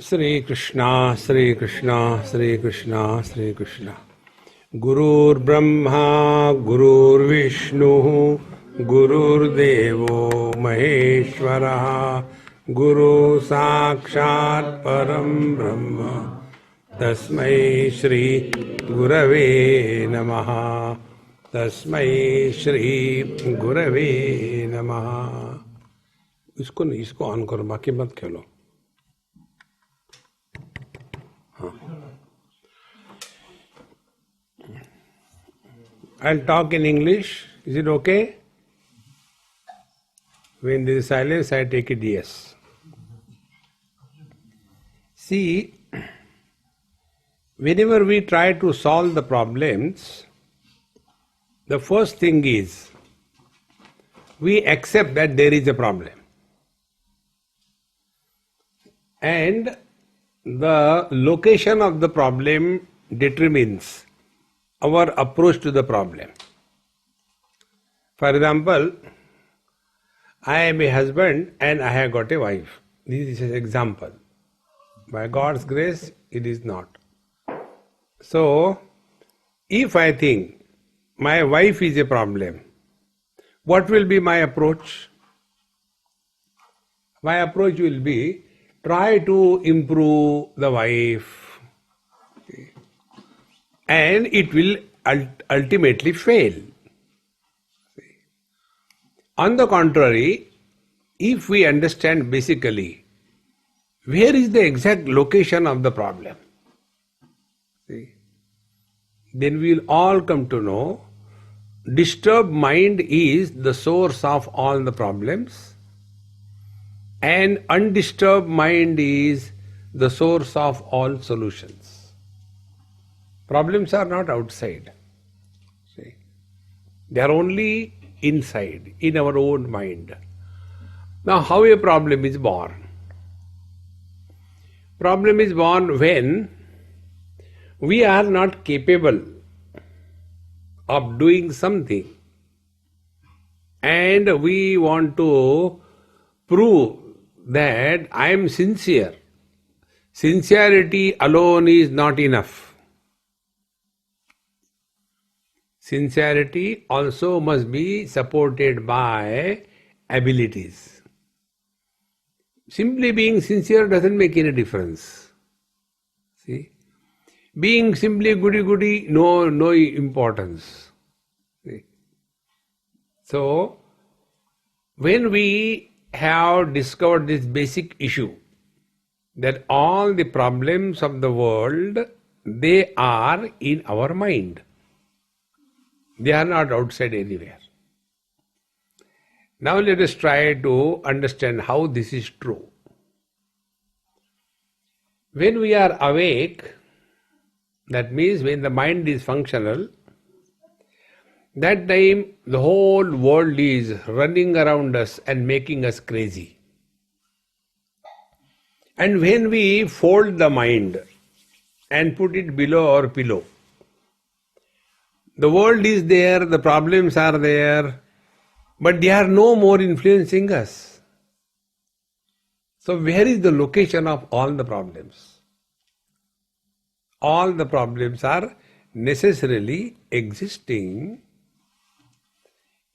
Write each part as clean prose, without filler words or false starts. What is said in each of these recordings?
Sri Krishna, Sri Krishna, Sri Krishna, Sri Krishna. Gurur Brahma, Gurur Vishnu, Gurur Devo Maheshwara, Guru Sakshat Param Brahma, Tasmai Shri Gurave Namaha, Tasmai Shri Gurave Namaha. इसको on करो, बाकी मत खेलो. I'll talk in English. Is it okay? When there is silence, I take it yes. See, whenever we try to solve the problems, the first thing is we accept that there is a problem. And the location of the problem determines our approach to the problem. For example, I am a husband and I have got a wife. This is an example. By God's grace, it is not. So, if I think my wife is a problem, what will be my approach? My approach will be try to improve the wife. And it will ultimately fail. On the contrary, if we understand basically where is the exact location of the problem, then we will all come to know disturbed mind is the source of all the problems, and undisturbed mind is the source of all solutions. Problems are not outside. See? They are only inside, in our own mind. Now, how a problem is born? Problem is born when we are not capable of doing something and we want to prove that I am sincere. Sincerity alone is not enough. Sincerity also must be supported by abilities. Simply being sincere doesn't make any difference. See? Being simply goody-goody, no importance. See? So, when we have discovered this basic issue, that all the problems of the world, they are in our mind. They are not outside anywhere. Now let us try to understand how this is true. When we are awake, that means when the mind is functional, that time the whole world is running around us and making us crazy. And when we fold the mind and put it below our pillow, the world is there, the problems are there, but they are no more influencing us. So where is the location of all the problems? All the problems are necessarily existing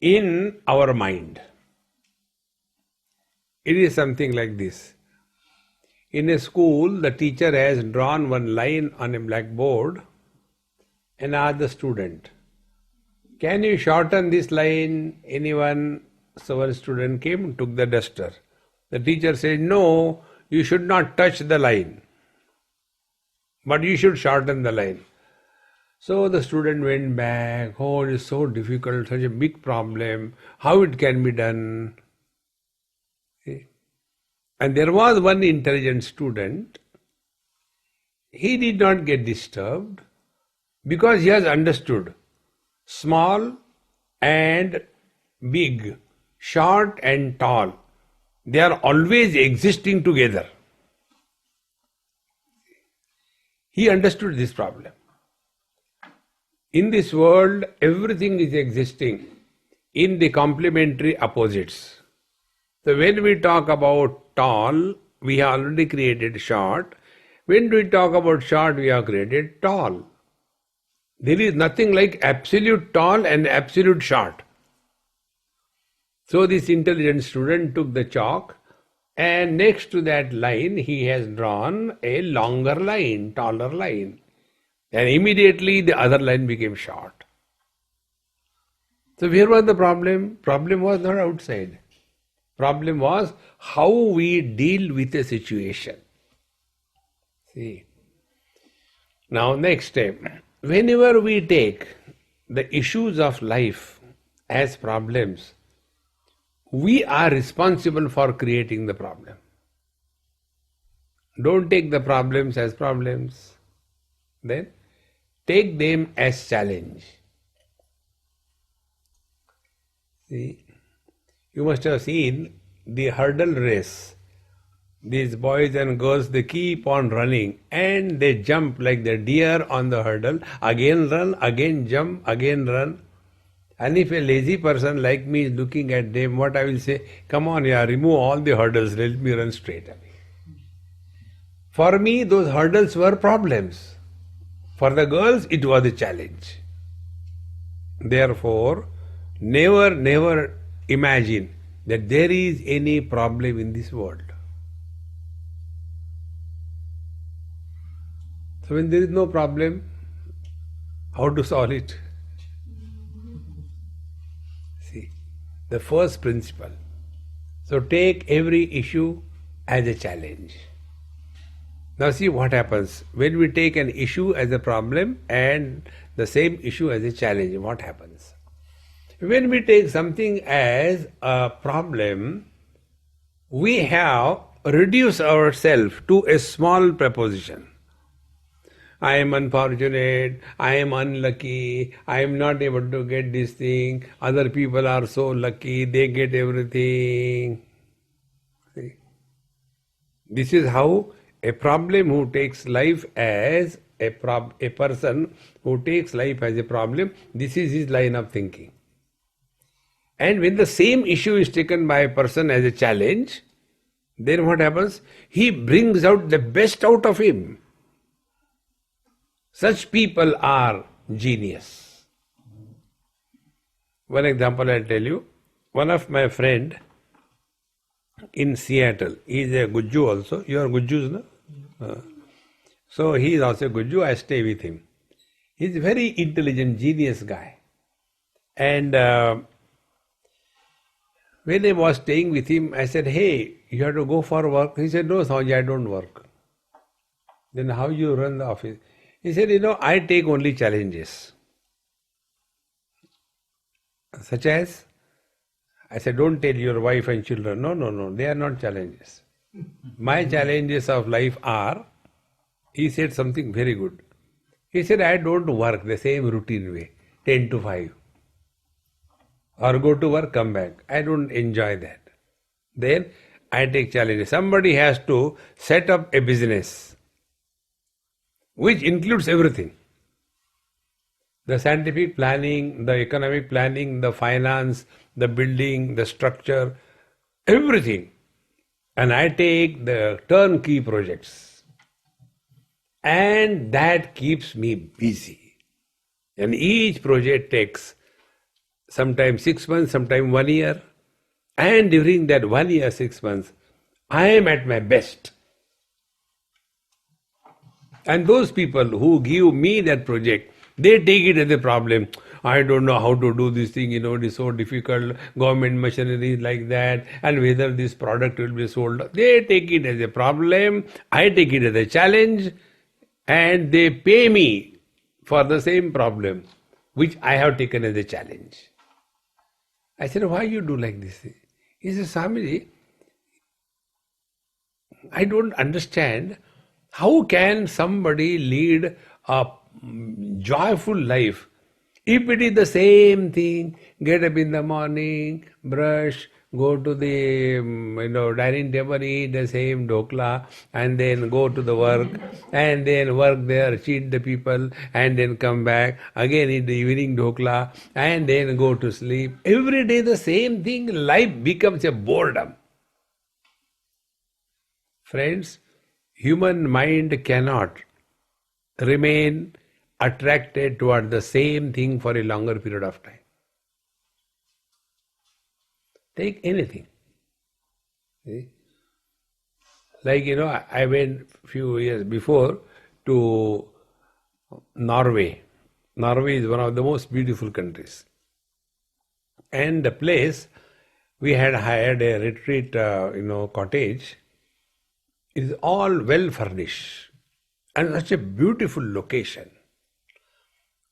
in our mind. It is something like this. In a school, the teacher has drawn one line on a blackboard and asked the student, can you shorten this line? Anyone? So one student came and took the duster. The teacher said, no, you should not touch the line, but you should shorten the line. So the student went back, oh, it is so difficult, such a big problem, how it can be done? And there was one intelligent student, he did not get disturbed because he has understood small and big, short and tall, they are always existing together. He understood this problem. In this world, everything is existing in the complementary opposites. So when we talk about tall, we have already created short. When we talk about short, we have created tall. There is nothing like absolute tall and absolute short. So this intelligent student took the chalk and next to that line he has drawn a longer line, taller line. And immediately the other line became short. So where was the problem? Problem was not outside. Problem was how we deal with a situation. See. Now next step. Whenever we take the issues of life as problems, we are responsible for creating the problem. Don't take the problems as problems. Then take them as challenge. See, you must have seen the hurdle race. These boys and girls, they keep on running and they jump like the deer on the hurdle, again run, again jump, again run. And if a lazy person like me is looking at them, what I will say, come on, yeah, remove all the hurdles, let me run straight away. For me, those hurdles were problems. For the girls, it was a challenge. Therefore, never imagine that there is any problem in this world. So when there is no problem, how to solve it? See, the first principle. So take every issue as a challenge. Now see what happens. When we take an issue as a problem and the same issue as a challenge, what happens? When we take something as a problem, we have reduced ourselves to a small proposition. I am unfortunate, I am unlucky, I am not able to get this thing, other people are so lucky, they get everything. See? This is how a problem who takes life as a person who takes life as a problem, this is his line of thinking. And when the same issue is taken by a person as a challenge, then what happens? He brings out the best out of him. Such people are genius. One example I'll tell you. One of my friend in Seattle, he is a Gujju also. You are Gujjus, no? So he is also a Gujju, I stay with him. He is a very intelligent, genius guy. And when I was staying with him, I said, hey, you have to go for work. He said, no, Swami, I don't work. Then how you run the office? He said, I take only challenges. Such as? I said, don't tell your wife and children. No, they are not challenges. My challenges of life are, he said something very good. He said, I don't work the same routine way, 10 to 5. Or go to work, come back. I don't enjoy that. Then I take challenges. Somebody has to set up a business which includes everything. The scientific planning, the economic planning, the finance, the building, the structure, everything. And I take the turnkey projects. And that keeps me busy. And each project takes sometimes 6 months, sometimes 1 year. And during that 1 year, 6 months, I am at my best. And those people who give me that project, they take it as a problem. I don't know how to do this thing, it is so difficult, government machinery is like that, and whether this product will be sold. They take it as a problem, I take it as a challenge, and they pay me for the same problem, which I have taken as a challenge. I said, why you do like this? He said, Swamiji, I don't understand. How can somebody lead a joyful life if it is the same thing? Get up in the morning, brush, go to the dining table, eat the same dokla, and then go to the work, and then work there, cheat the people, and then come back, again eat the evening dokla, and then go to sleep. Every day the same thing, life becomes a boredom. Friends, human mind cannot remain attracted toward the same thing for a longer period of time. Take anything. See? Like, I went few years before to Norway. Norway is one of the most beautiful countries. And the place, we had hired a retreat, cottage. It is all well furnished and such a beautiful location.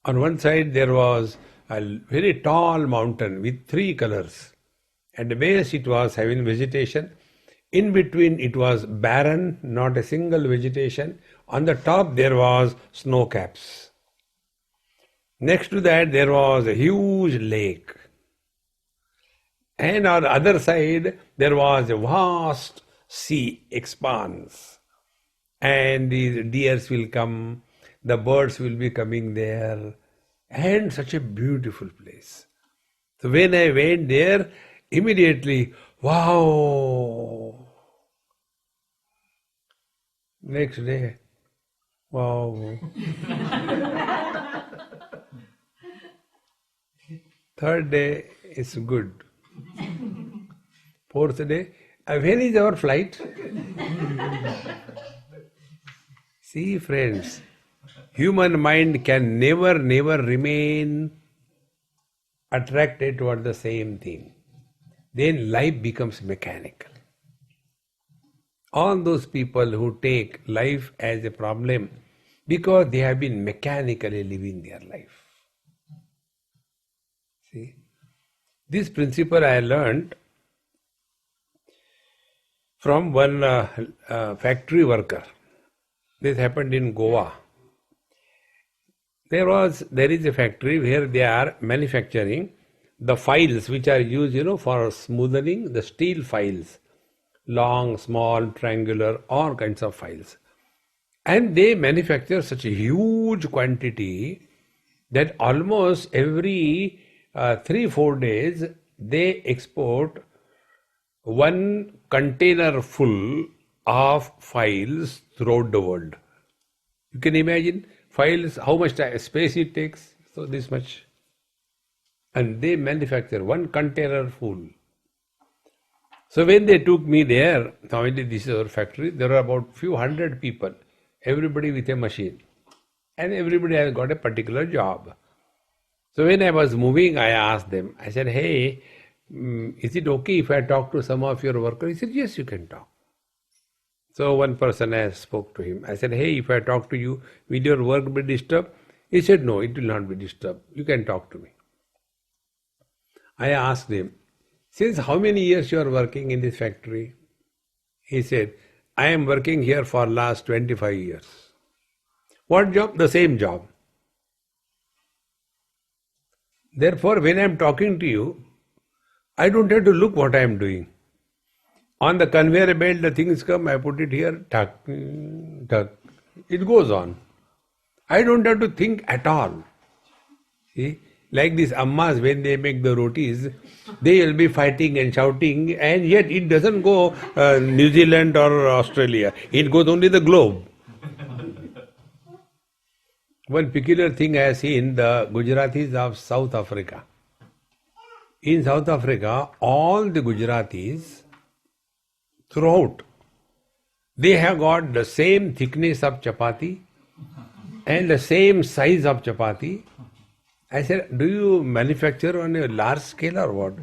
On one side there was a very tall mountain with three colors. At the base it was having vegetation. In between it was barren, not a single vegetation. On the top there was snow caps. Next to that there was a huge lake. And on the other side there was a vast sea expanse. And the deers will come, the birds will be coming there. And such a beautiful place. So when I went there, immediately, wow! Next day, wow! Third day, it's good. Fourth day, when is our flight? See, friends, human mind can never remain attracted toward the same thing. Then life becomes mechanical. All those people who take life as a problem because they have been mechanically living their life. See, this principle I learned from one factory worker. This happened in Goa. There is a factory where they are manufacturing the files which are used, for smoothing the steel files, long, small, triangular, all kinds of files. And they manufacture such a huge quantity that almost every 3-4 days they export one container full of files throughout the world. You can imagine files, how much space it takes, so this much. And they manufacture one container full. So when they took me there, Swami, this is our factory, there were about few hundred people, everybody with a machine. And everybody has got a particular job. So when I was moving, I asked them, I said, hey, is it okay if I talk to some of your workers? He said, yes, you can talk. So one person, I spoke to him. I said, hey, if I talk to you, will your work be disturbed? He said, no, it will not be disturbed. You can talk to me. I asked him, since how many years you are working in this factory? He said, I am working here for last 25 years. What job? The same job. Therefore, when I am talking to you, I don't have to look what I am doing. On the conveyor belt, the things come, I put it here, tuck, tuck. It goes on. I don't have to think at all. See, like these ammas, when they make the rotis, they will be fighting and shouting, and yet it doesn't go New Zealand or Australia. It goes only the globe. One peculiar thing I have seen, the Gujaratis of South Africa. In South Africa, all the Gujaratis throughout, they have got the same thickness of chapati and the same size of chapati. I said, do you manufacture on a large scale or what?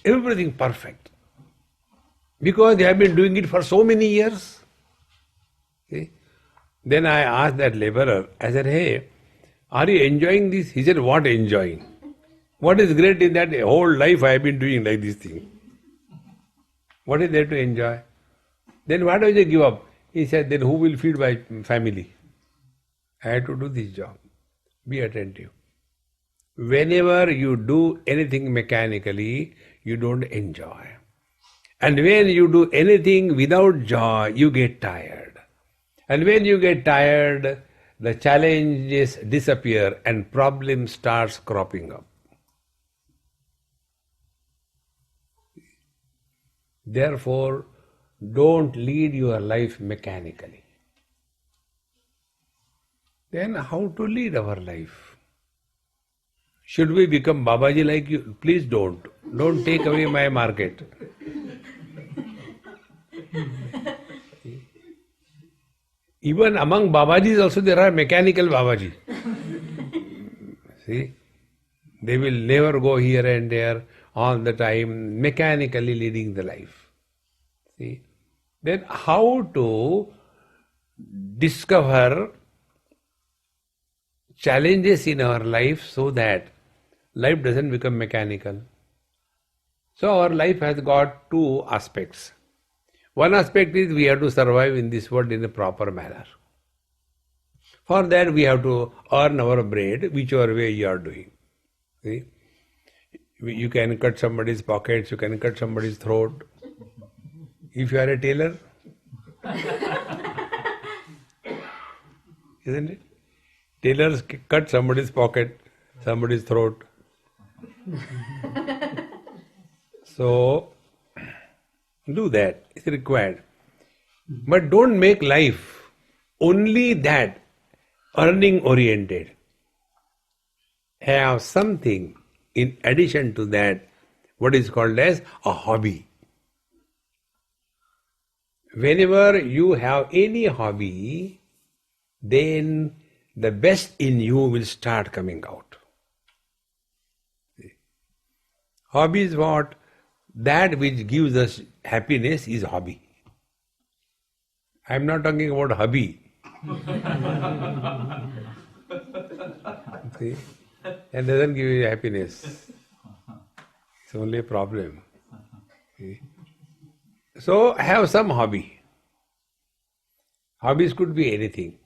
Everything perfect. Because they have been doing it for so many years. See? Then I asked that laborer, I said, hey, are you enjoying this? He said, what enjoying? What is great in that whole life I have been doing like this thing? What is there to enjoy? Then why don't you give up? He said, then who will feed my family? I have to do this job. Be attentive. Whenever you do anything mechanically, you don't enjoy. And when you do anything without joy, you get tired. And when you get tired, the challenges disappear and problem starts cropping up. Therefore, don't lead your life mechanically. Then how to lead our life? Should we become Babaji like you? Please don't. Don't take away my market. Even among Babajis also there are mechanical Babaji. See? They will never go here and there all the time, mechanically leading the life. See? Then how to discover challenges in our life so that life doesn't become mechanical. So our life has got two aspects. One aspect is we have to survive in this world in a proper manner. For that we have to earn our bread, whichever way you are doing. See? You can cut somebody's pockets, you can cut somebody's throat. If you are a tailor, isn't it? Tailors cut somebody's pocket, somebody's throat. So, do that, it's required. But don't make life only that, earning oriented. Have something in addition to that, what is called as a hobby. Whenever you have any hobby, then the best in you will start coming out. Hobby is what? That which gives us happiness is hobby. I am not talking about hubby. See? That doesn't give you happiness. It's only a problem. See? So have some hobby. Hobbies could be anything.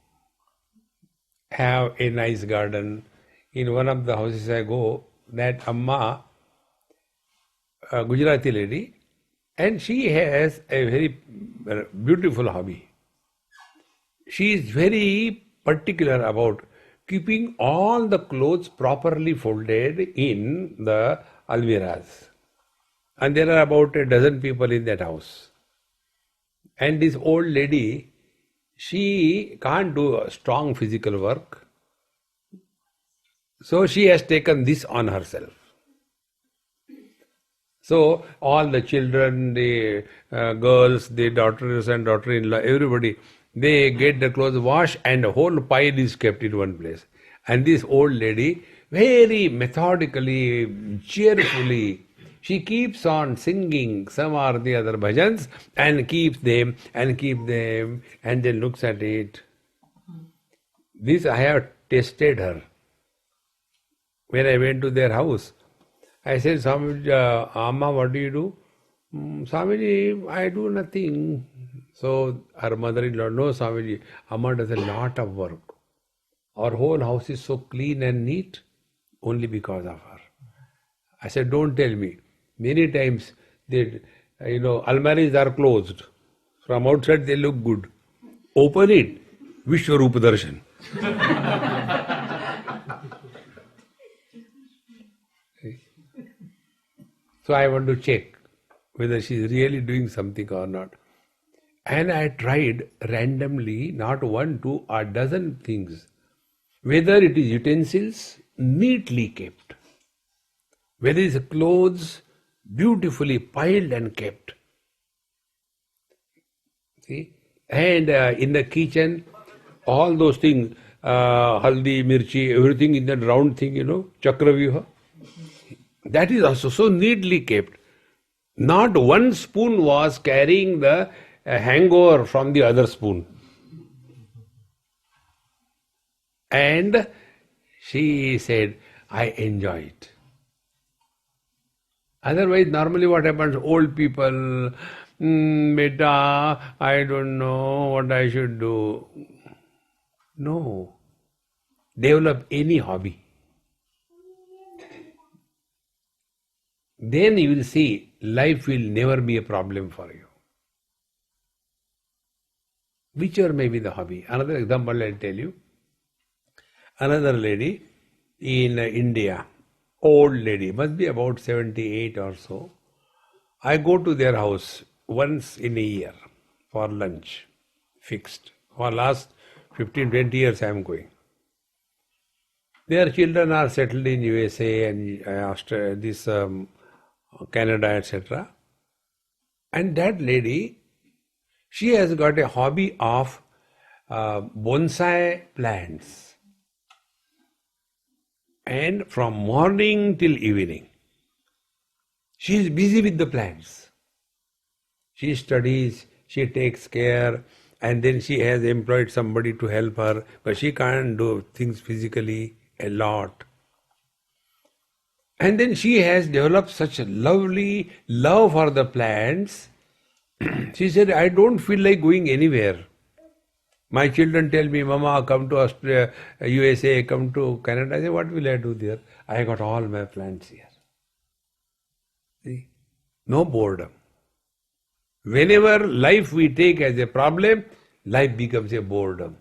Have a nice garden. In one of the houses I go, that Amma, a Gujarati lady, and she has a very beautiful hobby. She is very particular about keeping all the clothes properly folded in the almiras. And there are about a dozen people in that house. And this old lady, she can't do strong physical work. So she has taken this on herself. So all the children, the girls, the daughters and daughter-in-law, everybody, they get the clothes washed and a whole pile is kept in one place. And this old lady, very methodically, cheerfully, she keeps on singing some or the other bhajans and keeps them and then looks at it. This I have tested her. When I went to their house, I said, Swami, Amma, what do you do? Swamiji, I do nothing. So her mother-in-law, no Swamiji, Amma does a lot of work. Our whole house is so clean and neat only because of her. I said, don't tell me. Many times, almaris are closed. From outside they look good. Open it, Vishwarupa Darshan. So I want to check whether she is really doing something or not. And I tried randomly, not one, two, a dozen things. Whether it is utensils, neatly kept. Whether it is clothes, beautifully piled and kept. See? And in the kitchen, all those things, haldi, mirchi, everything in that round thing, chakravyuha. That is also so neatly kept. Not one spoon was carrying the hangover from the other spoon. And she said, I enjoy it. Otherwise, normally what happens, old people, beta, I don't know what I should do. No. Develop any hobby. Then you will see life will never be a problem for you. Whichever may be the hobby. Another example I'll tell you. Another lady in India, old lady, must be about 78 or so. I go to their house once in a year. for lunch, fixed. For last 15, 20 years I am going. Their children are settled in USA and Australia, Canada, etc. And that lady, she has got a hobby of bonsai plants. And from morning till evening, she is busy with the plants. She studies, she takes care, and then she has employed somebody to help her, but she can't do things physically a lot. And then she has developed such a lovely love for the plants. She said, I don't feel like going anywhere. My children tell me, Mama, come to Australia, USA, come to Canada. I say, what will I do there? I got all my plants here. See? No boredom. Whenever life we take as a problem, life becomes a boredom.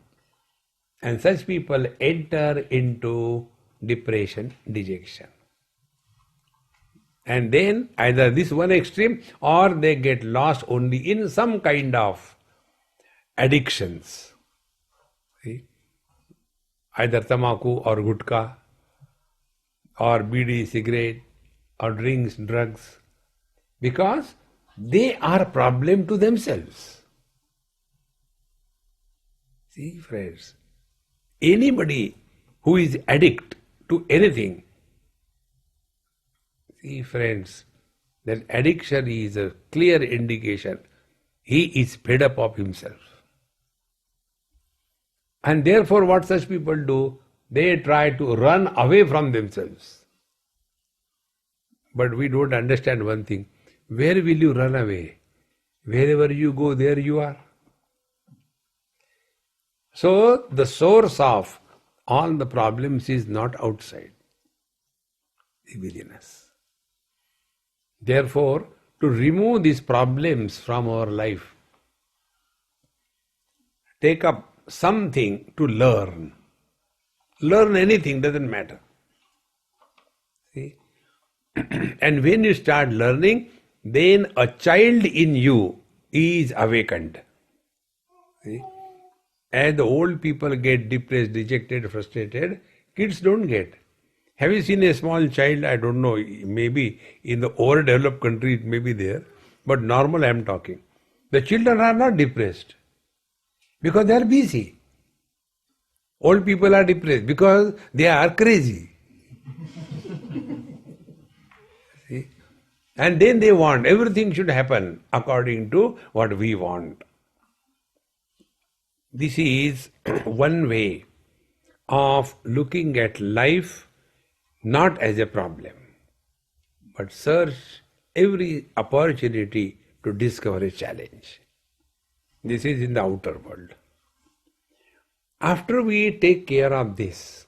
And such people enter into depression, dejection. And then either this one extreme or they get lost only in some kind of addictions. See? Either tamaku or gutka or bidi, cigarette or drinks, drugs. Because they are a problem to themselves. See, friends, anybody who is addict to anything, see, friends, that addiction is a clear indication he is fed up of himself. And therefore what such people do, they try to run away from themselves. But we don't understand one thing. Where will you run away? Wherever you go, there you are. So the source of all the problems is not outside, it's within us. Therefore, to remove these problems from our life, take up something to learn. Learn anything, doesn't matter. See? And when you start learning, then a child in you is awakened. See? As the old people get depressed, dejected, frustrated, kids don't get. Have you seen a small child? I don't know, maybe in the overdeveloped country it may be there, but normal I am talking. The children are not depressed because they are busy. Old people are depressed because they are crazy. See? And then they want everything should happen according to what we want. This is one way of looking at life not as a problem, but search every opportunity to discover a challenge. This is in the outer world. After we take care of this,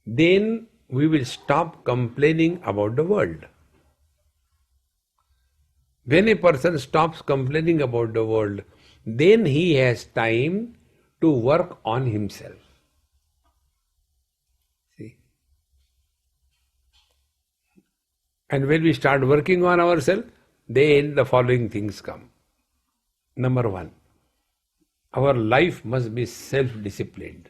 then we will stop complaining about the world. When a person stops complaining about the world, then he has time to work on himself. See? And when we start working on ourselves, then the following things come. Number one, our life must be self-disciplined.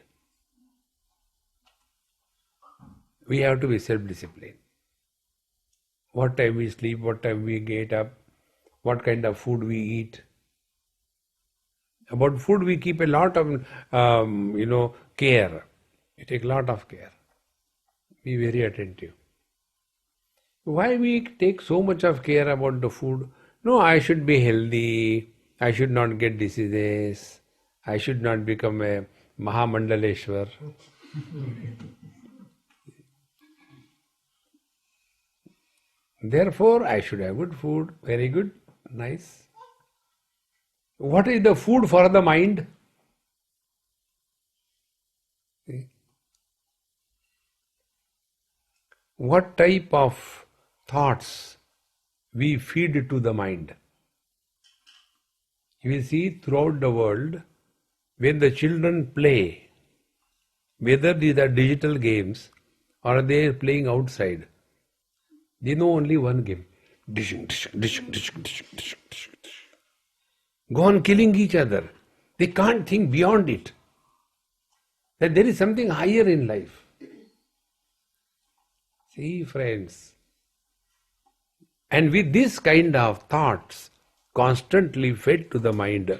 We have to be self-disciplined. What time we sleep, what time we get up, what kind of food we eat. About food we keep a lot of care. We take a lot of care. Be very attentive. Why we take so much of care about the food? No, I should be healthy. I should not get diseases. I should not become a Mahamandaleshwar. Therefore, I should have good food. Very good. Nice. What is the food for the mind? See? What type of thoughts we feed to the mind? You will see throughout the world, when the children play, whether these are digital games or they are playing outside, they know only one game. go on killing each other. They can't think beyond it, that there is something higher in life. See, friends, and with this kind of thoughts constantly fed to the mind,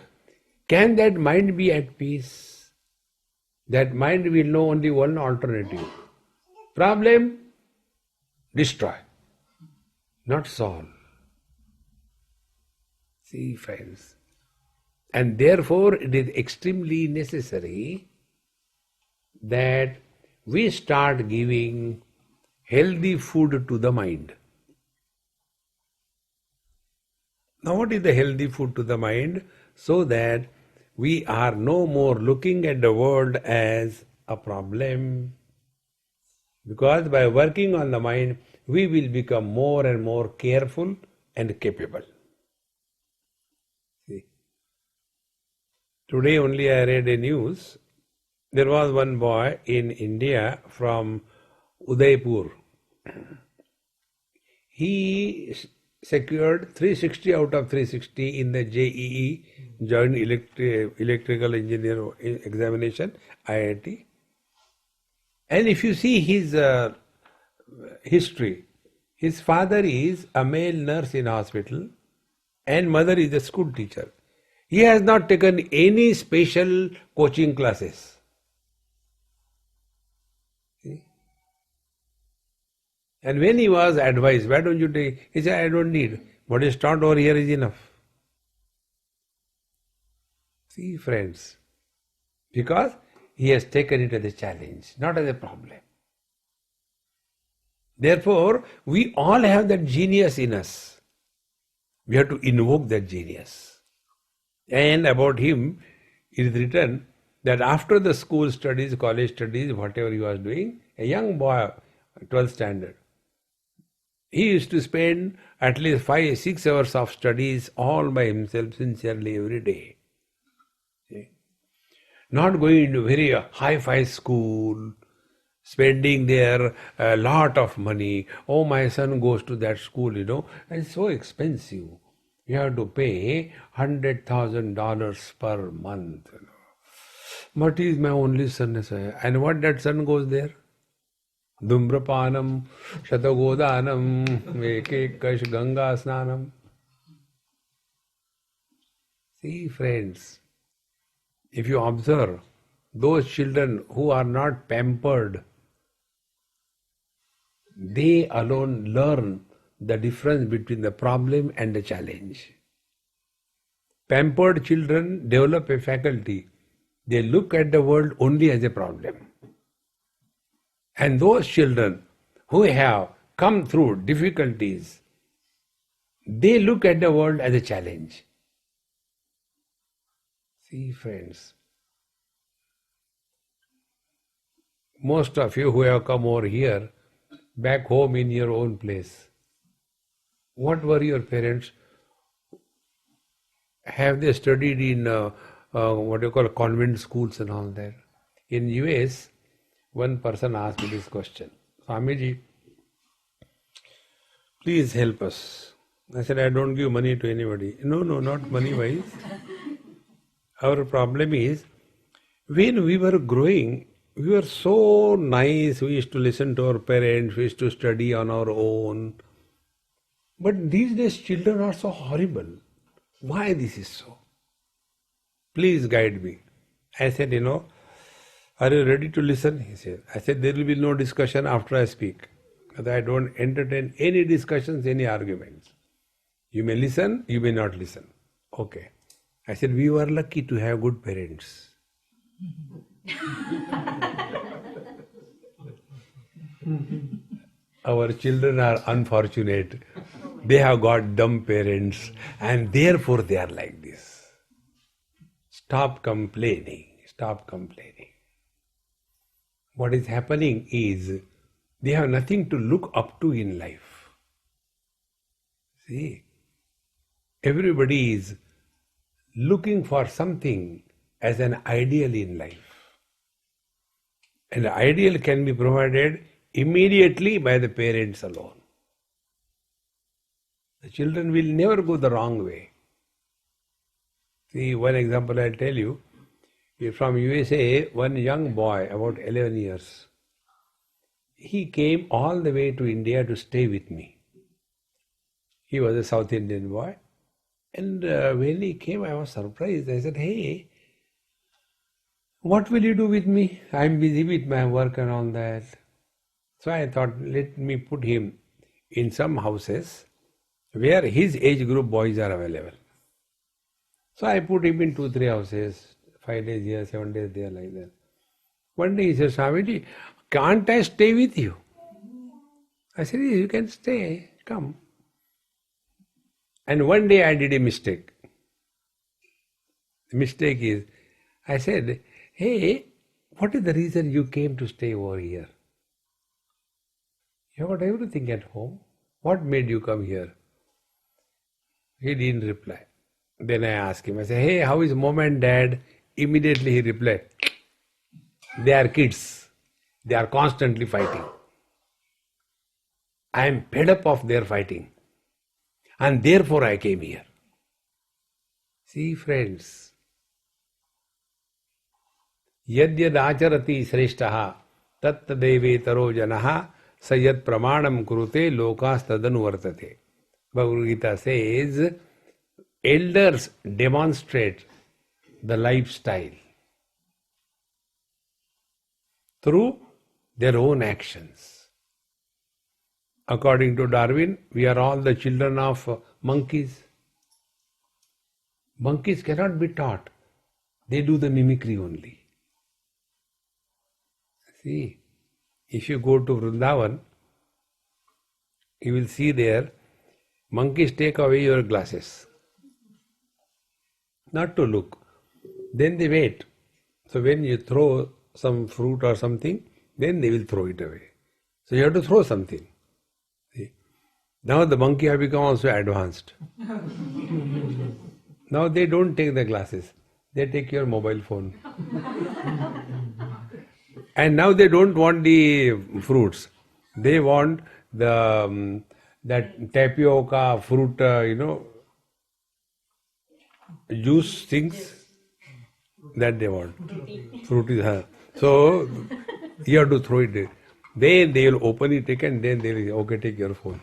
can that mind be at peace? That mind will know only one alternative. Problem, destroy, not solve. See, friends. And therefore it is extremely necessary that we start giving healthy food to the mind. Now what is the healthy food to the mind? So that we are no more looking at the world as a problem. Because by working on the mind, we will become more and more careful and capable. See. Today only I read a news. There was one boy in India from Udaipur. He secured 360 out of 360 in the JEE, Joint Electrical Engineer Examination, IIT. And if you see his history, his father is a male nurse in hospital and mother is a school teacher. He has not taken any special coaching classes. See? And when he was advised, why don't you take? He said, I don't need. What is taught over here is enough. See, friends, because he has taken it as a challenge, not as a problem. Therefore, we all have that genius in us. We have to invoke that genius. And about him, it is written that after the school studies, college studies, whatever he was doing, a young boy, 12th standard, he used to spend at least 5-6 hours of studies all by himself sincerely every day. See? Not going into very high-fi school, spending there a lot of money. Oh, my son goes to that school, and it's so expensive. You have to pay $100,000 per month. But he is my only son. And what that son goes there? Dhumrapanam, Shatagodanam, Ekekash Ganga Snanam. See, friends, if you observe, those children who are not pampered, they alone learn the difference between the problem and the challenge. Pampered children develop a faculty. They look at the world only as a problem. And those children who have come through difficulties, they look at the world as a challenge. See, friends, most of you who have come over here, back home in your own place, what were your parents? Have they studied in what you call convent schools and all that? In US, one person asked me this question, Swamiji, please help us. I said, I don't give money to anybody. No, not money-wise. Our problem is, when we were growing, we were so nice, we used to listen to our parents, we used to study on our own. But these days children are so horrible. Why this is so? Please guide me. I said, are you ready to listen? He said. I said, there will be no discussion after I speak. Because I don't entertain any discussions, any arguments. You may listen, you may not listen. Okay. I said, we were lucky to have good parents. Our children are unfortunate. They have got dumb parents and therefore they are like this. Stop complaining. Stop complaining. What is happening is they have nothing to look up to in life. See, everybody is looking for something as an ideal in life. And the ideal can be provided immediately by the parents alone. The children will never go the wrong way. See, one example I'll tell you. From USA, one young boy, about 11 years, he came all the way to India to stay with me. He was a South Indian boy. And when he came, I was surprised. I said, hey, what will you do with me? I'm busy with my work and all that. So I thought, let me put him in some houses where his age group boys are available. So I put him in 2-3 houses, 5 days here, 7 days there, like that. One day he said, Swamiji, can't I stay with you? I said, yes, you can stay, come. And one day I did a mistake. The mistake is, I said, hey, what is the reason you came to stay over here? You have got everything at home. What made you come here? He didn't reply. Then I asked him, I said, hey, how is mom and dad? Immediately he replied, they are kids. They are constantly fighting. I am fed up of their fighting. And therefore I came here. See, friends, yad yad acharati shreshtaha tat devetaro janaha sayat pramanam kurute lokas tadanu vartate. Bhagavad Gita says, elders demonstrate the lifestyle through their own actions. According to Darwin, we are all the children of monkeys. Monkeys cannot be taught. They do the mimicry only. See, if you go to Vrindavan, you will see there, monkeys take away your glasses. Not to look. Then they wait. So when you throw some fruit or something, then they will throw it away. So you have to throw something. See? Now the monkey have become also advanced. Now they don't take the glasses. They take your mobile phone. And now they don't want the fruits. They want the that tapioca fruit, juice things that they want. Fruit is so you have to throw it there. Then they will open it, take, and then they will okay, take your phone.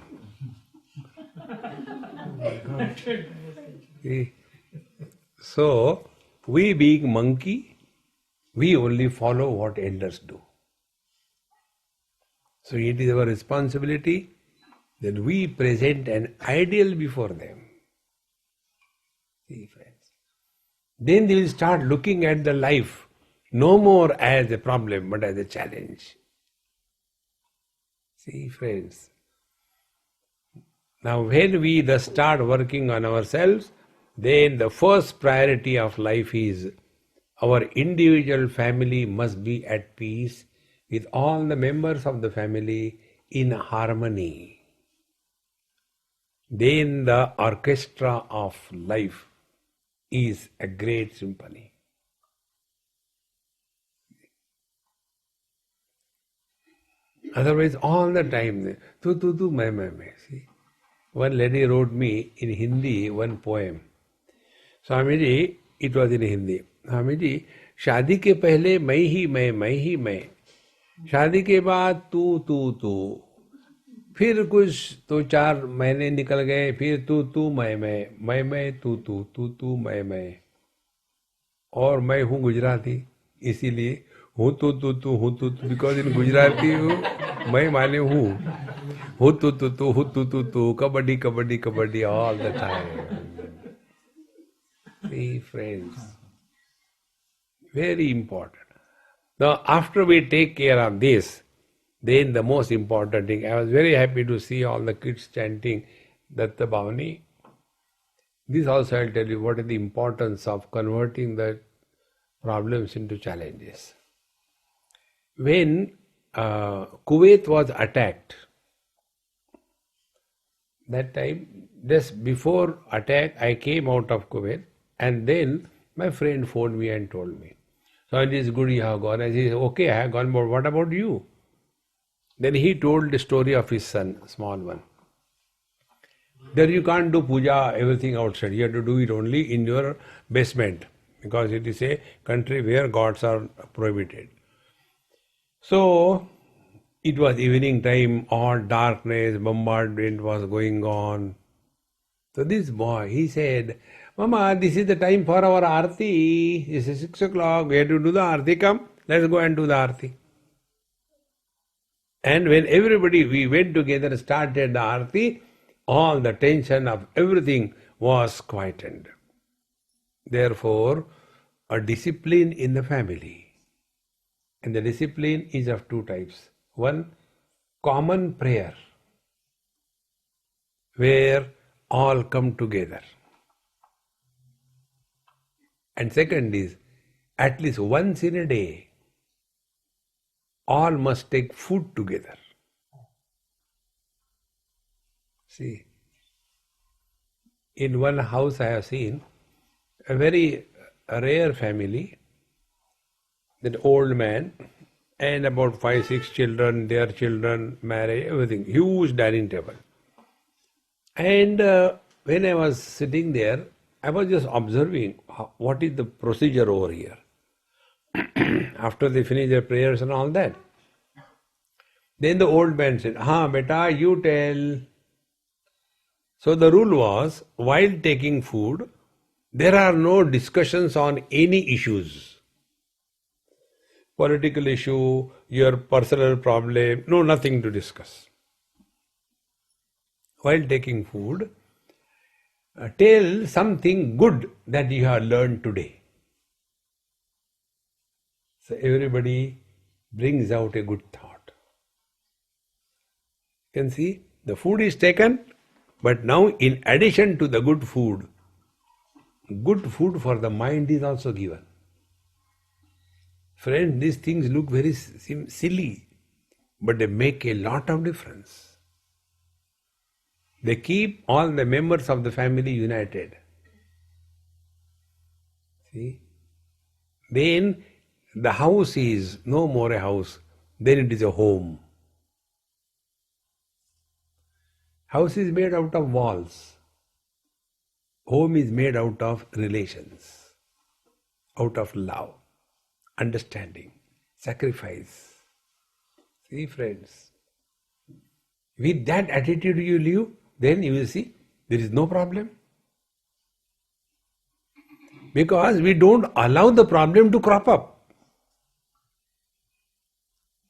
See? So we being monkey, we only follow what elders do. So it is our responsibility that we present an ideal before them. See, friends. Then they will start looking at the life no more as a problem but as a challenge. See, friends. Now when we thus start working on ourselves, then the first priority of life is our individual family must be at peace with all the members of the family in harmony. Then the orchestra of life is a great symphony. Otherwise, all the time, tu, mai. See, one lady wrote me in Hindi one poem. Swamiji, it was in Hindi. Swamiji, शादी के पहले मैं ही मैं, शादी के बाद तू, फिर कुछ 2-4 महीने निकल गए, फिर तू मैं, तू मैं, और मैं हूँ गुजराती, इसीलिए हूँ तू, बिकॉज इन गुजराती हूँ, मैं माने हूँ तू, kabaddi all the time. See, friends, very important. Now, after we take care of this, then the most important thing, I was very happy to see all the kids chanting Datta Bhavani. This also I'll tell you what is the importance of converting the problems into challenges. When Kuwait was attacked, that time, just before attack, I came out of Kuwait, and then my friend phoned me and told me, so it is good you have gone. I said, okay, I have gone, but what about you? Then he told the story of his son, small one. There you can't do puja, everything outside. You have to do it only in your basement, because it is a country where gods are prohibited. So it was evening time, all darkness, bombardment was going on. So this boy, he said, Mama, this is the time for our arti. This is 6 o'clock. We have to do the arti. Come, let's go and do the arti. And when everybody, we went together, started the arti, all the tension of everything was quietened. Therefore, a discipline in the family. And the discipline is of two types. One, common prayer, where all come together. And second is, at least once in a day, all must take food together. See, in one house I have seen a very rare family, that old man and about 5-6 children, their children, married, everything, huge dining table. And when I was sitting there, I was just observing what is the procedure over here. After they finish their prayers and all that, then the old man said, beta, you tell. So the rule was, while taking food, there are no discussions on any issues. Political issue, your personal problem, no, nothing to discuss. While taking food, tell something good that you have learned today. So everybody brings out a good thought. You can see, the food is taken, but now in addition to the good food for the mind is also given. Friends, these things look very silly, but they make a lot of difference. They keep all the members of the family united. See? Then the house is no more a house, then it is a home. House is made out of walls. Home is made out of relations, out of love, understanding, sacrifice. See, friends, with that attitude you live, then you will see there is no problem. Because we don't allow the problem to crop up.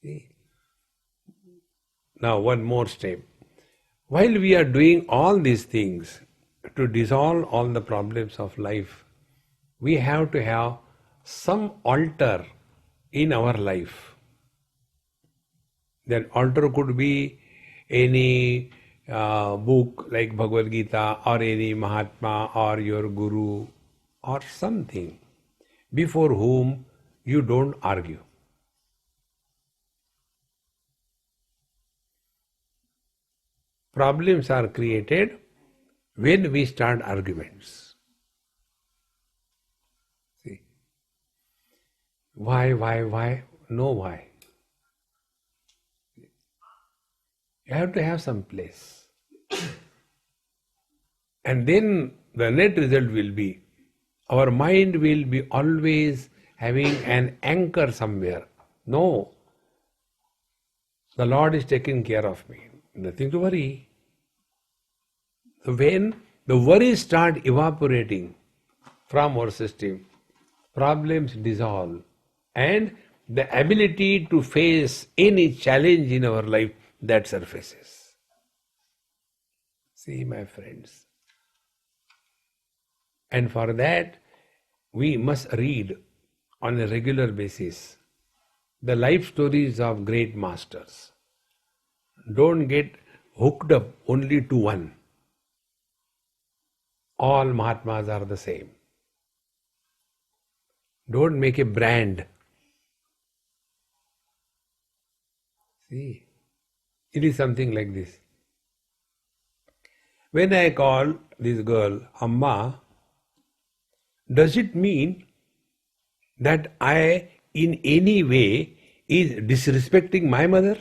See? Now one more step. While we are doing all these things to dissolve all the problems of life, we have to have some altar in our life. That altar could be any book like Bhagavad Gita or any Mahatma or your Guru or something before whom you don't argue. Problems are created when we start arguments. See? Why? No why. You have to have some place. And then the net result will be, our mind will be always having an anchor somewhere. No, the Lord is taking care of me. Nothing to worry. So when the worries start evaporating from our system, problems dissolve, and the ability to face any challenge in our life that surfaces. See, my friends. And for that, we must read on a regular basis the life stories of great masters. Don't get hooked up only to one. All Mahatmas are the same. Don't make a brand. See, it is something like this. When I call this girl Amma, does it mean that I in any way is disrespecting my mother?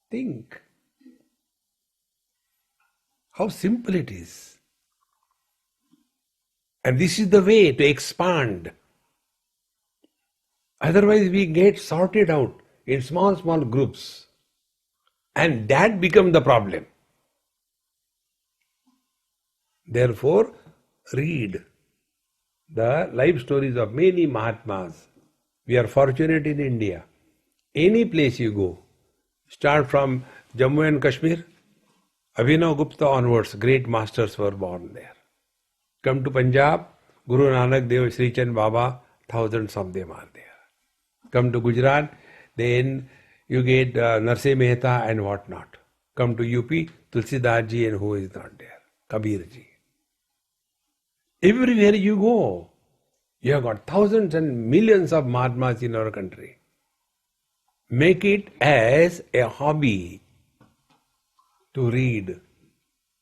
Think. How simple it is. And this is the way to expand. Otherwise we get sorted out in small, small groups. And that becomes the problem. Therefore, read the life stories of many Mahatmas. We are fortunate in India. Any place you go, start from Jammu and Kashmir, Abhinav Gupta onwards, great masters were born there. Come to Punjab, Guru Nanak Dev, Sri Chand Baba, thousands of them are there. Come to Gujarat, then you get Narseh Mehta and what not. Come to UP, Tulsidas ji and who is not there, Kabir ji. Everywhere you go, you have got thousands and millions of Mahatmas in our country. Make it as a hobby to read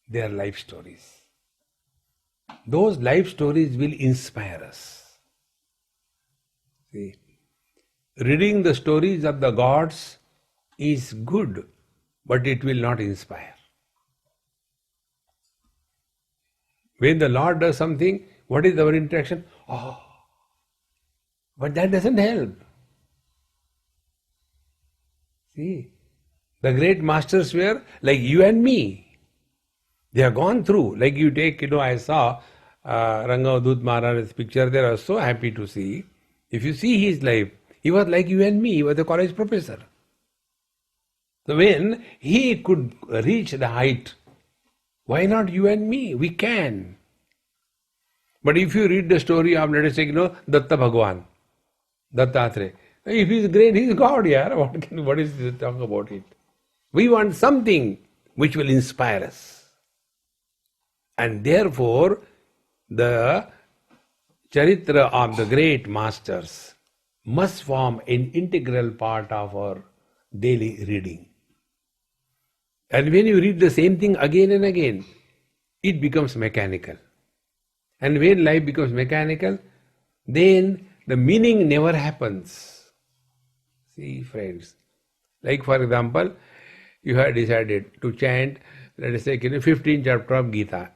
their life stories. Those life stories will inspire us. See, reading the stories of the gods is good, but it will not inspire. When the Lord does something, what is our interaction? Oh, but that doesn't help. See, the great masters were like you and me. They have gone through, like you take, I saw Rangavadut Maharaj's picture there, I was so happy to see. If you see his life, he was like you and me, he was a college professor. So when he could reach the height, why not you and me? We can. But if you read the story of, let us say, Datta Bhagwan, Dattatreya, if he is great, he is God, yeah. What is this talk about it? We want something which will inspire us. And therefore, the charitra of the great masters must form an integral part of our daily reading. And when you read the same thing again and again, it becomes mechanical. And when life becomes mechanical, then the meaning never happens. See, friends, like for example, you have decided to chant, let us say, 15th chapter of Gita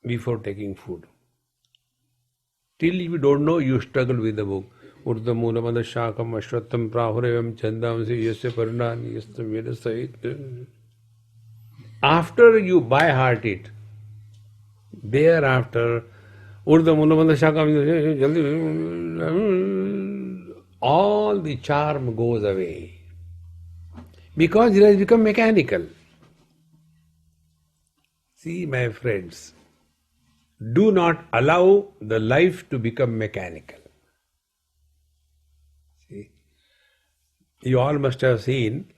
before taking food. Till you don't know, you struggle with the book. Urdhamulamada shakam ashwatam prahurevam chandamsi yasya parinani yasya vedasait. After you by heart it, thereafter, Urdhamulamada shakam, all the charm goes away. Because it has become mechanical. See, my friends, do not allow the life to become mechanical. See, you all must have seen,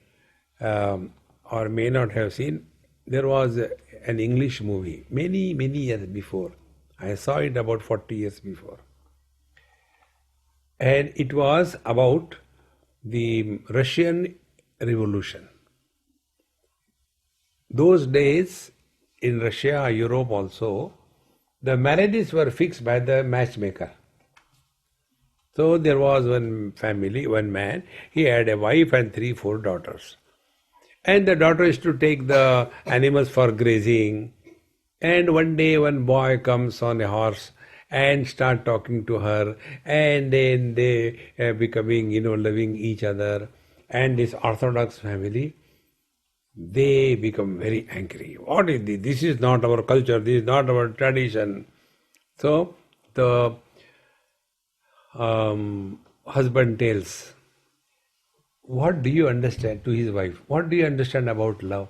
or may not have seen, there was an English movie many, many years before. I saw it about 40 years before. And it was about the Russian Revolution. Those days, in Russia, Europe also, the marriages were fixed by the matchmaker. So there was one family, one man, he had a wife and 3-4 daughters. And the daughter is to take the animals for grazing. And one day one boy comes on a horse and start talking to her, and then they becoming, loving each other. And this Orthodox family, they become very angry. What is this? This is not our culture, this is not our tradition. So the husband tells, what do you understand to his wife? What do you understand about love?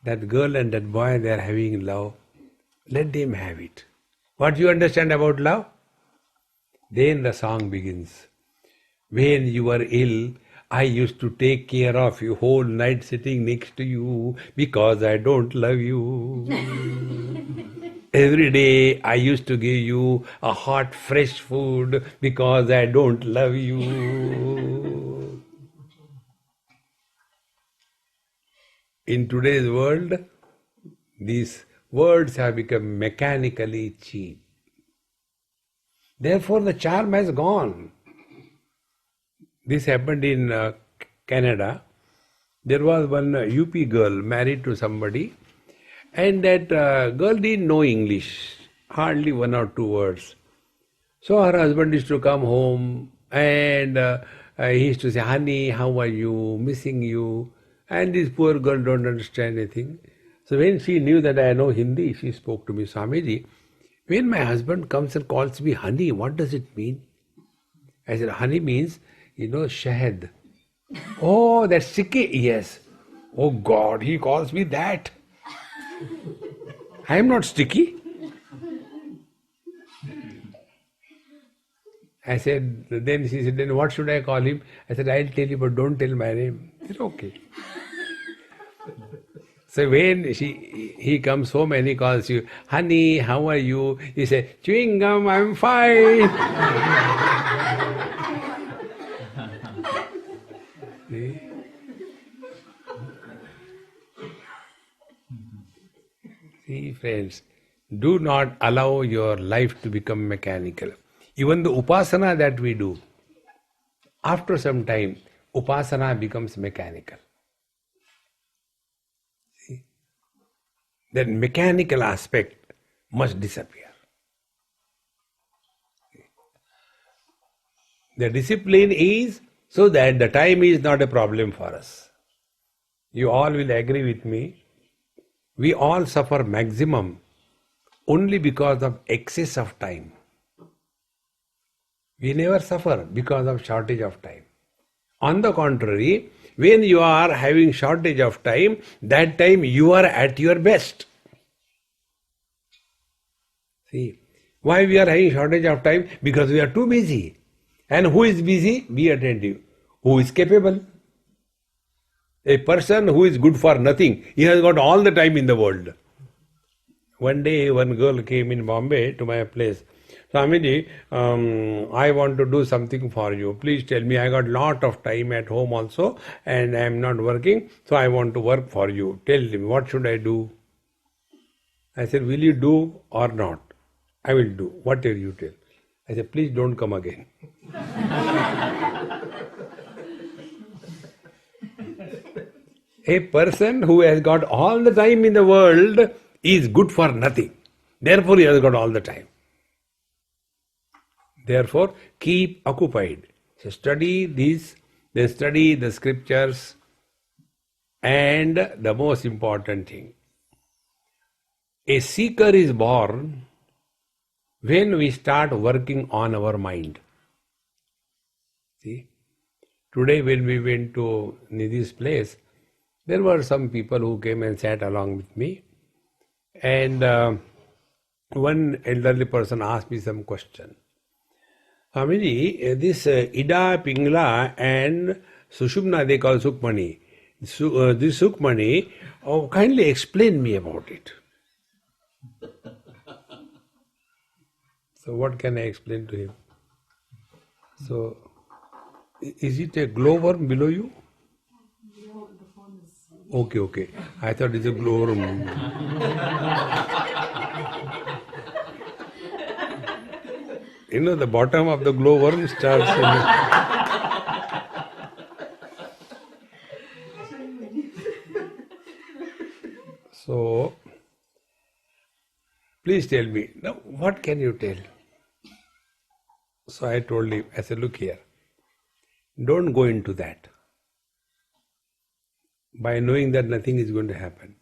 That girl and that boy, they are having love. Let them have it. What do you understand about love? Then the song begins. When you were ill, I used to take care of you whole night sitting next to you because I don't love you. Every day I used to give you a hot fresh food because I don't love you. In today's world, these words have become mechanically cheap. Therefore the charm has gone. This happened in Canada. There was one UP girl married to somebody, And that girl didn't know English, hardly 1 or 2 words. So her husband used to come home and he used to say, honey, how are you? Missing you. And this poor girl don't understand anything. So when she knew that I know Hindi, she spoke to me, Swamiji, when my husband comes and calls me honey, what does it mean? I said, honey means, shahad. Oh, that's sticky? Yes. Oh God, he calls me that. I am not sticky. I said, then she said, then what should I call him? I said, I'll tell you, but don't tell my name. He said, okay. So when he comes home and he calls you, honey, how are you? You say, chewing gum, I'm fine. See? See, friends, do not allow your life to become mechanical. Even the upasana that we do, after some time, upasana becomes mechanical. See? That mechanical aspect must disappear. The discipline is so that the time is not a problem for us. You all will agree with me. We all suffer maximum only because of excess of time. We never suffer because of shortage of time. On the contrary, when you are having shortage of time, that time you are at your best. See, why we are having shortage of time? Because we are too busy. And who is busy? Be attentive. Who is capable? A person who is good for nothing, he has got all the time in the world. One day, one girl came in Bombay to my place. Swamiji, I want to do something for you. Please tell me. I got lot of time at home also and I am not working. So I want to work for you. Tell me, what should I do? I said, will you do or not? I will do. Whatever you tell. I said, please don't come again. A person who has got all the time in the world is good for nothing. Therefore, he has got all the time. Therefore, keep occupied. So study this, then study the scriptures, and the most important thing, a seeker is born when we start working on our mind. See, today when we went to Nidhi's place, there were some people who came and sat along with me, and one elderly person asked me some question. Swamiji, this Ida, Pingla and Sushumna they call Sukmani. This Sukmani, kindly explain me about it. So what can I explain to him? So, is it a glowworm below you? Okay. I thought it's a glowworm. The bottom of the glowworm starts. So, please tell me, now what can you tell? So I told him, I said, look here, don't go into that. By knowing that nothing is going to happen,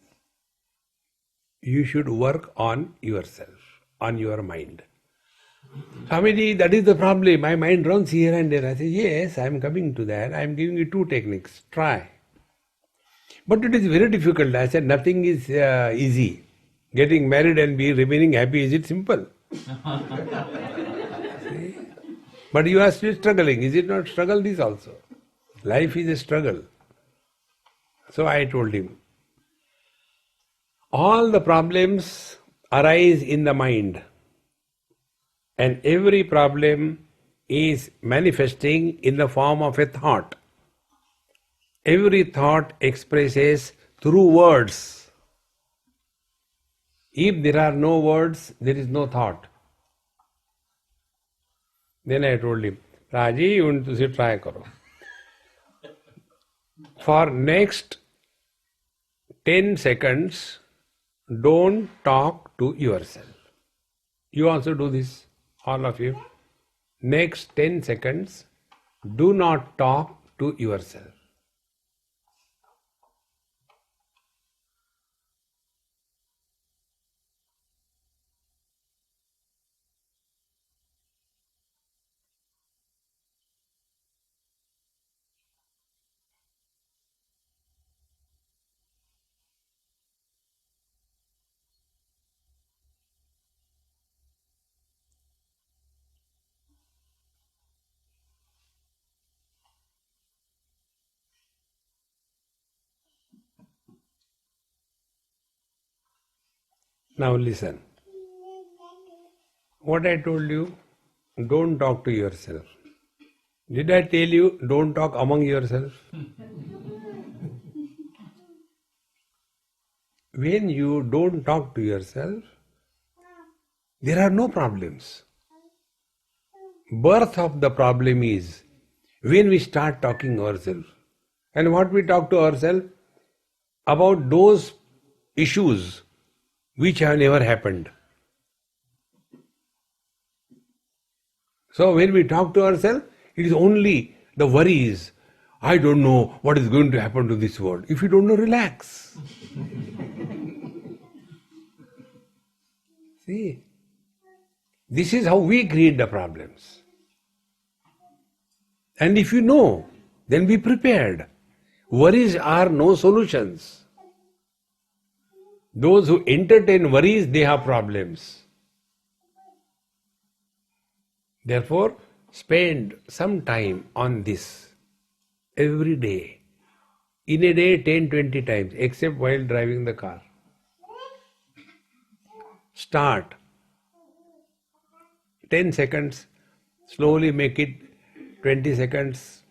you should work on yourself, on your mind. Swamiji, that is the problem. My mind runs here and there. I say, yes, I am coming to that. I am giving you 2 techniques. Try. But it is very difficult. I said, nothing is easy. Getting married and remaining happy, is it simple? See? But you are still struggling. Is it not struggle this also? Life is a struggle. So I told him, all the problems arise in the mind. And every problem is manifesting in the form of a thought. Every thought expresses through words. If there are no words, there is no thought. Then I told him, Raji, you want to try karo. For next 10 seconds, don't talk to yourself. You also do this, all of you. Next 10 seconds, do not talk to yourself. Now listen. What I told you, don't talk to yourself. Did I tell you, don't talk among yourself? When you don't talk to yourself, there are no problems. Birth of the problem is when we start talking ourselves. And what we talk to ourselves? About those issues which have never happened. So when we talk to ourselves, it is only the worries. I don't know what is going to happen to this world. If you don't know, relax. See, this is how we create the problems. And if you know, then be prepared. Worries are no solutions. Those who entertain worries, they have problems. Therefore, spend some time on this every day. In a day, 10-20 times, except while driving the car. Start. 10 seconds, slowly make it 20 seconds,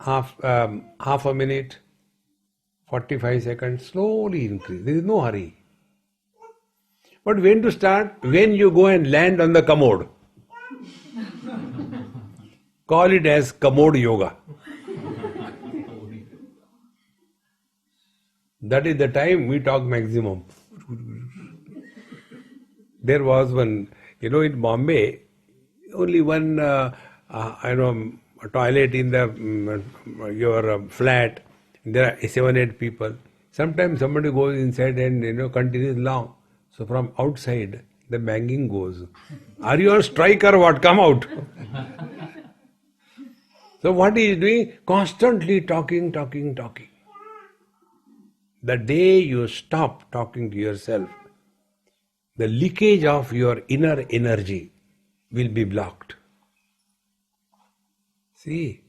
half a minute, 45 seconds, slowly increase. There is no hurry. But when to start? When you go and land on the commode. Call it as commode yoga. That is the time we talk maximum. There was one, in Bombay, only one, toilet in the your flat. There are 7-8 people. Sometimes somebody goes inside and continues long. So from outside, the banging goes. Are you on strike or what? Come out. So what he is doing? Constantly talking. The day you stop talking to yourself, the leakage of your inner energy will be blocked. See,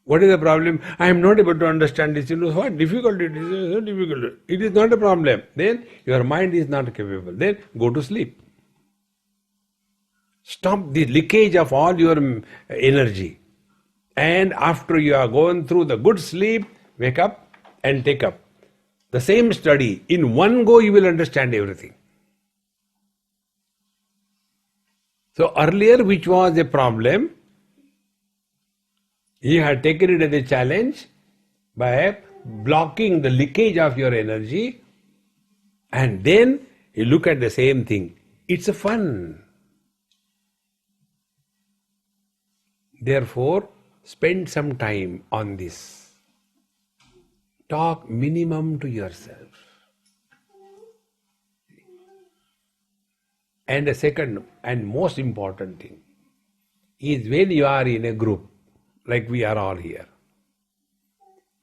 what is the problem? I am not able to understand this. What difficult it is? So difficult. It is not a problem. Then your mind is not capable. Then go to sleep. Stop the leakage of all your energy. And after you are going through the good sleep, wake up and take up the same study. In one go you will understand everything. So earlier, which was a problem, you had taken it as a challenge by blocking the leakage of your energy, and then you look at the same thing. It's a fun. Therefore, spend some time on this. Talk minimum to yourself. And the second and most important thing is when you are in a group, like we are all here,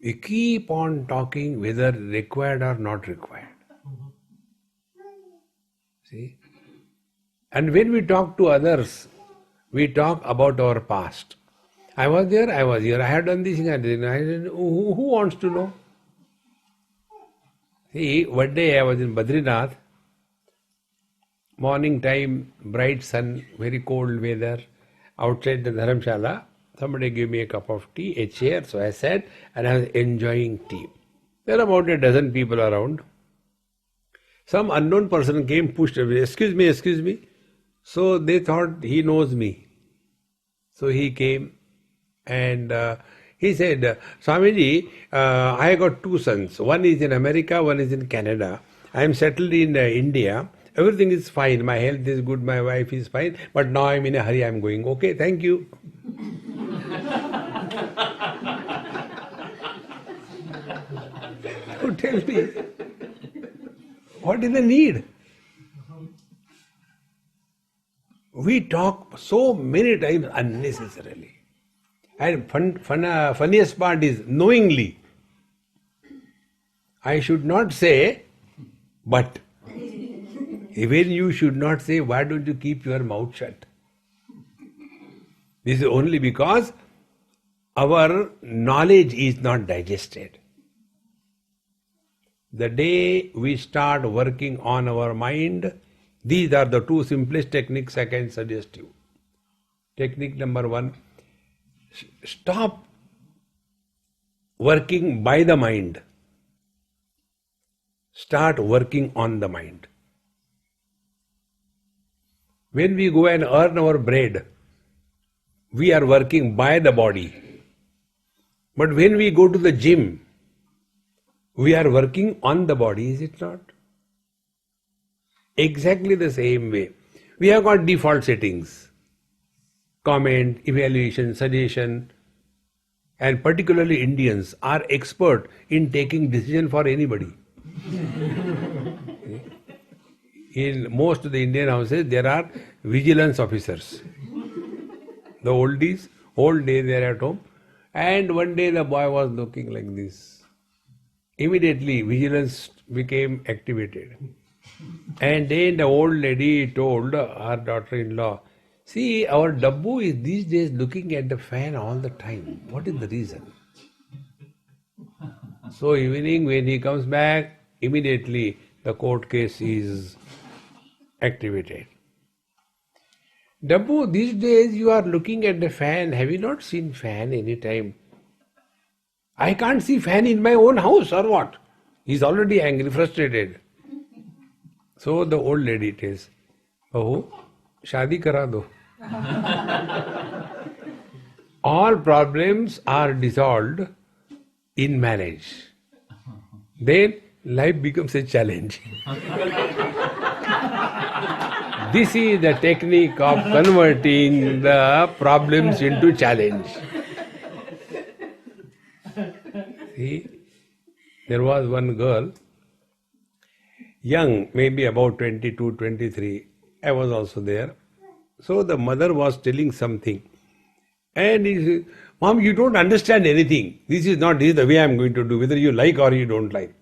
we keep on talking whether required or not required. See? And when we talk to others, we talk about our past. I was there, I was here, I had done this thing, I did. Who wants to know? See, one day I was in Badrinath, morning time, bright sun, very cold weather, outside the Dharamshala. Somebody gave me a cup of tea, a chair, so I sat and I was enjoying tea. There are about a dozen people around. Some unknown person came, pushed away, excuse me. So they thought he knows me. So he came and he said, Swamiji, I got two sons. One is in America, one is in Canada. I am settled in India. Everything is fine. My health is good. My wife is fine. But now I am in a hurry. I am going. Okay, thank you. So tell me, what is the need? We talk so many times unnecessarily. And funniest part is knowingly. I should not say, but. Even you should not say, why don't you keep your mouth shut? This is only because our knowledge is not digested. The day we start working on our mind, these are the two simplest techniques I can suggest you. Technique number 1, stop working by the mind. Start working on the mind. When we go and earn our bread, we are working by the body. But when we go to the gym, we are working on the body, is it not? Exactly the same way. We have got default settings. Comment, evaluation, suggestion, and particularly Indians are expert in taking decision for anybody. In most of the Indian houses, there are vigilance officers. The oldies, whole day they are at home. And one day the boy was looking like this. Immediately vigilance became activated. And then the old lady told her daughter-in-law, see, our Dabbu is these days looking at the fan all the time. What is the reason? So evening when he comes back, immediately the court case is activated. Dabbu, these days you are looking at the fan. Have you not seen fan any time? I can't see fan in my own house or what? He's already angry, frustrated. So the old lady tells, Bahu, shadi kara do. All problems are dissolved in marriage. Then life becomes a challenge. This is the technique of converting the problems into challenge. See, there was one girl, young, maybe about 22, 23. I was also there. So the mother was telling something. And he said, Mom, you don't understand anything. This is the way I am going to do, whether you like or you don't like.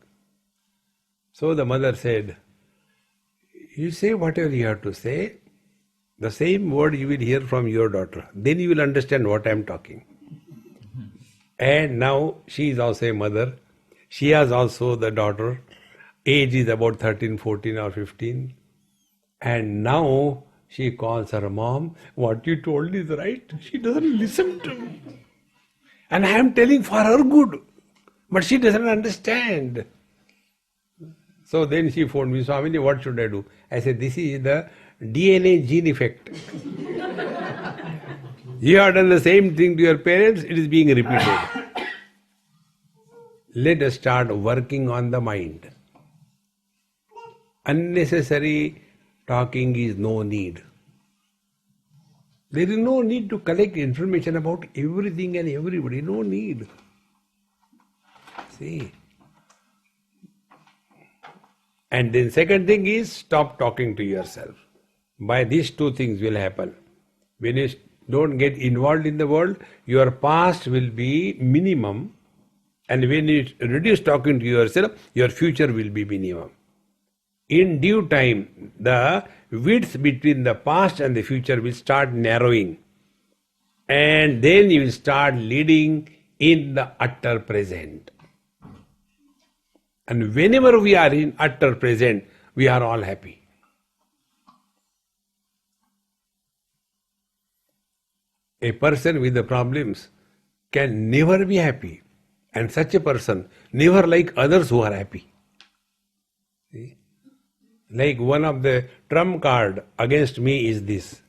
So the mother said, you say whatever you have to say, the same word you will hear from your daughter. Then you will understand what I am talking. And now she is also a mother. She has also the daughter. Age is about 13, 14 or 15. And now she calls her mom, what you told is right. She doesn't listen to me. And I am telling for her good. But she doesn't understand. So then she phoned me, Swami, what should I do? I said, this is the DNA gene effect. You have done the same thing to your parents, it is being repeated. Let us start working on the mind. Unnecessary talking is no need. There is no need to collect information about everything and everybody, no need. See. And then second thing is stop talking to yourself. By these two things will happen. When you don't get involved in the world, your past will be minimum, and when you reduce talking to yourself, your future will be minimum. In due time, the width between the past and the future will start narrowing, and then you will start leading in the utter present. And whenever we are in utter present, we are all happy. A person with the problems can never be happy, and such a person never like others who are happy. See? Like one of the trump card against me is this.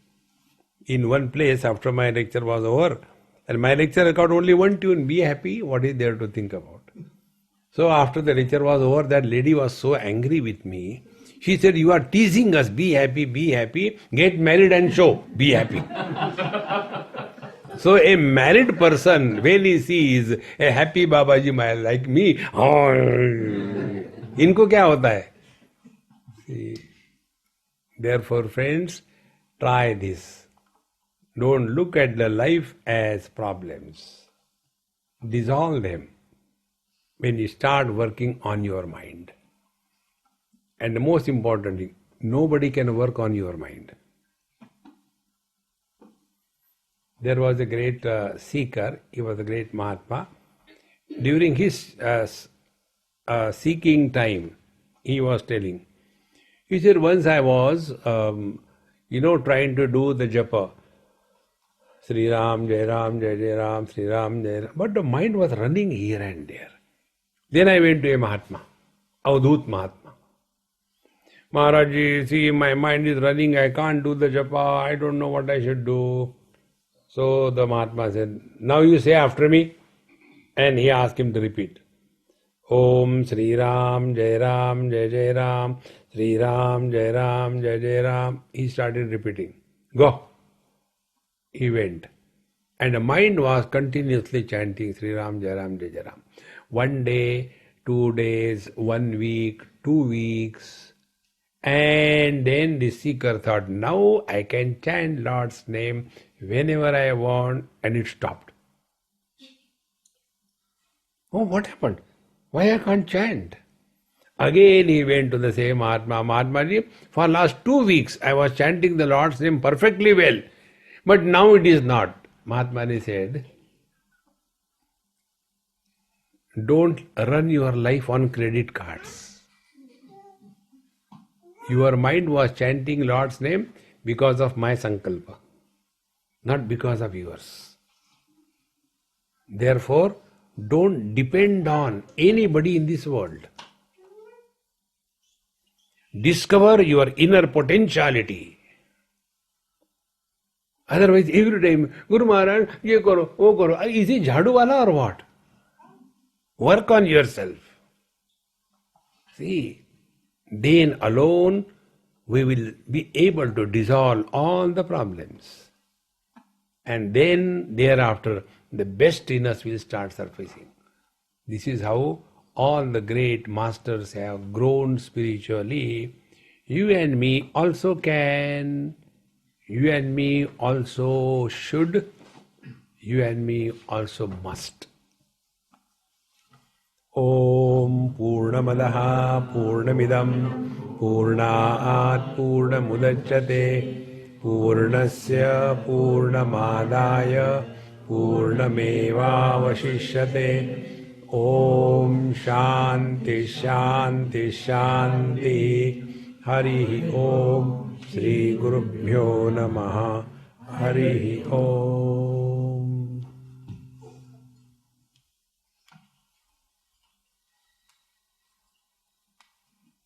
In one place after my lecture was over, and my lecture got only one tune, be happy, what is there to think about? So after the lecture was over, that lady was so angry with me. She said, "You are teasing us, be happy, get married and show, be happy." So a married person, when he sees a happy Babaji like me, इनको क्या होता है? See, therefore friends, try this. Don't look at the life as problems. Dissolve them when you start working on your mind. And the most importantly, nobody can work on your mind. There was a great seeker, he was a great Mahatma. During his seeking time, he was telling, he said, once I was, trying to do the japa, Sri Ram, Jai Ram, Jai Jai Ram, Sri Ram, Jai Ram, but the mind was running here and there. Then I went to a Mahatma, Avadhut Mahatma. Maharaj ji, see, my mind is running, I can't do the japa, I don't know what I should do. So the Mahatma said, now you say after me. And he asked him to repeat. Om Sri Ram, Jai Ram, Jai Jai Ram, Sri Ram, Jai Ram, Jai Jai Ram. He started repeating. Go. He went. And the mind was continuously chanting Sri Ram, Jai Ram, Jai Jai Ram. 1 day, 2 days, 1 week, 2 weeks. And then the seeker thought, now I can chant Lord's name whenever I want, and it stopped. Oh, what happened? Why I can't chant? Again he went to the same Mahatma. Mahatma ji, for last 2 weeks I was chanting the Lord's name perfectly well, but now it is not. Mahatma ji said, don't run your life on credit cards. Your mind was chanting Lord's name because of my sankalpa, not because of yours. Therefore, don't depend on anybody in this world. Discover your inner potentiality. Otherwise, every time, Guru Maharaj, ye karo, wo karo. Is he jhadu wala or what? Work on yourself. See, then alone we will be able to dissolve all the problems. And then thereafter, the best in us will start surfacing. This is how all the great masters have grown spiritually. You and me also can. You and me also should. You and me also must. Om Purnamadaha Purnamidam Purnaat Purnamudachyate Purnasya Purnamadaya Purnameva Vashishyate. Om Shanti Shanti Shanti. Hari Om. Shri Gurubhyo Namaha. Hari Om.